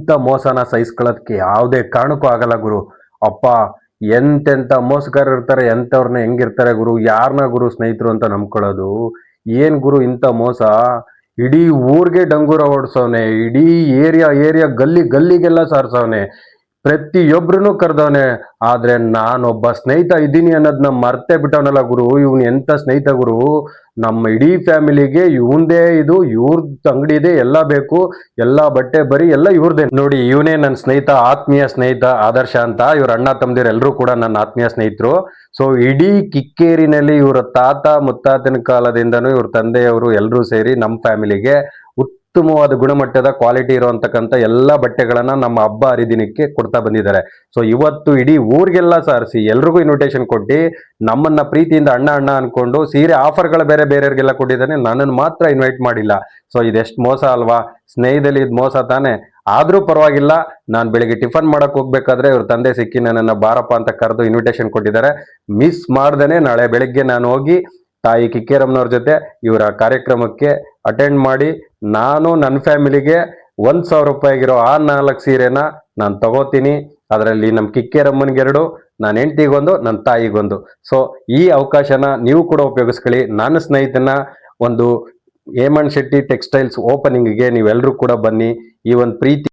ಇಂಥ ಮೋಸನ ಸಹಿಸ್ಕೊಳ್ಳೋದಕ್ಕೆ ಯಾವುದೇ ಕಾರಣಕ್ಕೂ ಆಗಲ್ಲ ಗುರು. ಅಪ್ಪ, ಎಂತೆಂಥ ಮೋಸಗಾರರು ಇರ್ತಾರೆ, ಎಂಥವ್ರನ್ನ ಹೆಂಗಿರ್ತಾರೆ ಗುರು. ಯಾರನ್ನ ಗುರು ಸ್ನೇಹಿತರು ಅಂತ ನಂಬ್ಕೊಳ್ಳೋದು? ಏನ್ ಗುರು ಇಂಥ ಮೋಸ? ಇಡೀ ಊರ್ಗೆ ಡಂಗೂರ ಓಡಿಸೋನೆ, ಇಡೀ ಏರಿಯಾ ಗಲ್ಲಿಗೆಲ್ಲ ಸಾರ್ಸವನೆ, ಪ್ರತಿಯೊಬ್ರು ಕರೆದವನೆ. ಆದ್ರೆ ನಾನೊಬ್ಬ ಸ್ನೇಹಿತ ಇದ್ದೀನಿ ಅನ್ನೋದನ್ನ ಮರ್ತೇ ಬಿಟ್ಟವನಲ್ಲ ಗುರು. ಇವನ್ ಎಂತ ಸ್ನೇಹಿತ ಗುರು. ನಮ್ಮ ಇಡೀ ಫ್ಯಾಮಿಲಿಗೆ ಇವಂದೇ ಇದು, ಇವ್ರದ್ ಅಂಗಡಿ ಇದೆ, ಎಲ್ಲ ಬೇಕು, ಎಲ್ಲ ಬಟ್ಟೆ ಬರಿ ಎಲ್ಲ ಇವ್ರದೇ. ನೋಡಿ, ಇವನೇ ನನ್ನ ಸ್ನೇಹಿತ, ಆತ್ಮೀಯ ಸ್ನೇಹಿತ ಆದರ್ಶ ಅಂತ. ಇವ್ರ ಅಣ್ಣ ತಮ್ಮದಿರು ಎಲ್ಲರೂ ಕೂಡ ನನ್ನ ಆತ್ಮೀಯ ಸ್ನೇಹಿತರು. ಸೊ ಇಡೀ ಕಿಕ್ಕೇರಿನಲ್ಲಿ ಇವರ ತಾತ ಮುತ್ತಾತನ ಕಾಲದಿಂದನೂ ಇವ್ರ ತಂದೆಯವರು ಎಲ್ಲರೂ ಸೇರಿ ನಮ್ಮ ಫ್ಯಾಮಿಲಿಗೆ ಉತ್ತಮವಾದ ಗುಣಮಟ್ಟದ ಕ್ವಾಲಿಟಿ ಇರುವಂತಕ್ಕಂಥ ಎಲ್ಲ ಬಟ್ಟೆಗಳನ್ನ ನಮ್ಮ ಹಬ್ಬ ಹರಿದಿನಕ್ಕೆ ಕೊಡ್ತಾ ಬಂದಿದ್ದಾರೆ. ಸೊ ಇವತ್ತು ಇಡೀ ಊರಿಗೆಲ್ಲ ಸಾರಿಸಿ ಎಲ್ರಿಗೂ ಇನ್ವಿಟೇಷನ್ ಕೊಟ್ಟು ನಮ್ಮನ್ನ ಪ್ರೀತಿಯಿಂದ ಅಣ್ಣ ಅಣ್ಣ ಅನ್ಕೊಂಡು ಸೀರೆ ಆಫರ್ಗಳು ಬೇರೆಯವ್ರಿಗೆಲ್ಲ ಕೊಟ್ಟಿದ್ದಾನೆ, ನನ್ನನ್ನು ಮಾತ್ರ ಇನ್ವೈಟ್ ಮಾಡಿಲ್ಲ. ಸೊ ಇದೆಷ್ಟು ಮೋಸ ಅಲ್ವಾ ಸ್ನೇಹಿತರಲ್ಲಿ? ಇದು ಮೋಸ ತಾನೆ. ಆದ್ರೂ ಪರವಾಗಿಲ್ಲ, ನಾನು ಬೆಳಿಗ್ಗೆ ಟಿಫನ್ ಮಾಡಕ್ ಹೋಗ್ಬೇಕಾದ್ರೆ ಇವ್ರ ತಂದೆ ಸಿಕ್ಕಿ ನನ್ನನ್ನು ಬಾರಪ್ಪ ಅಂತ ಕರೆದು ಇನ್ವಿಟೇಷನ್ ಕೊಟ್ಟಿದ್ದಾರೆ. ಮಿಸ್ ಮಾಡ್ದೇನೆ ನಾಳೆ ಬೆಳಿಗ್ಗೆ ನಾನು ಹೋಗಿ ತಾಯಿ ಕಿಕ್ಕೇರಮ್ಮನವ್ರ ಜೊತೆ ಇವರ ಕಾರ್ಯಕ್ರಮಕ್ಕೆ ಅಟೆಂಡ್ ಮಾಡಿ ನಾನು ನನ್ನ ಫ್ಯಾಮಿಲಿಗೆ 1,000 ರೂಪಾಯಿಗಿರೋ ಆ 4 ಸೀರೆನ ನಾನು ತಗೋತೀನಿ. ಅದರಲ್ಲಿ ನಮ್ಮ ಕಿಕ್ಕೇರಮ್ಮನಿಗೆರಡು, ನನ್ನ ಹೆಂಡತಿಗೊಂದು, ನನ್ನ ತಾಯಿಗೊಂದು. ಸೊ ಈ ಅವಕಾಶನ ನೀವು ಕೂಡ ಉಪಯೋಗಿಸ್ಕೊಳ್ಳಿ. ನನ್ನ ಸ್ನೇಹಿತನ ಒಂದು ಹೇಮಂತ್ ಶೆಟ್ಟಿ ಟೆಕ್ಸ್ಟೈಲ್ಸ್ ಓಪನಿಂಗ್ಗೆ ನೀವೆಲ್ಲರೂ ಕೂಡ ಬನ್ನಿ. ಈ ಒಂದು ಪ್ರೀತಿ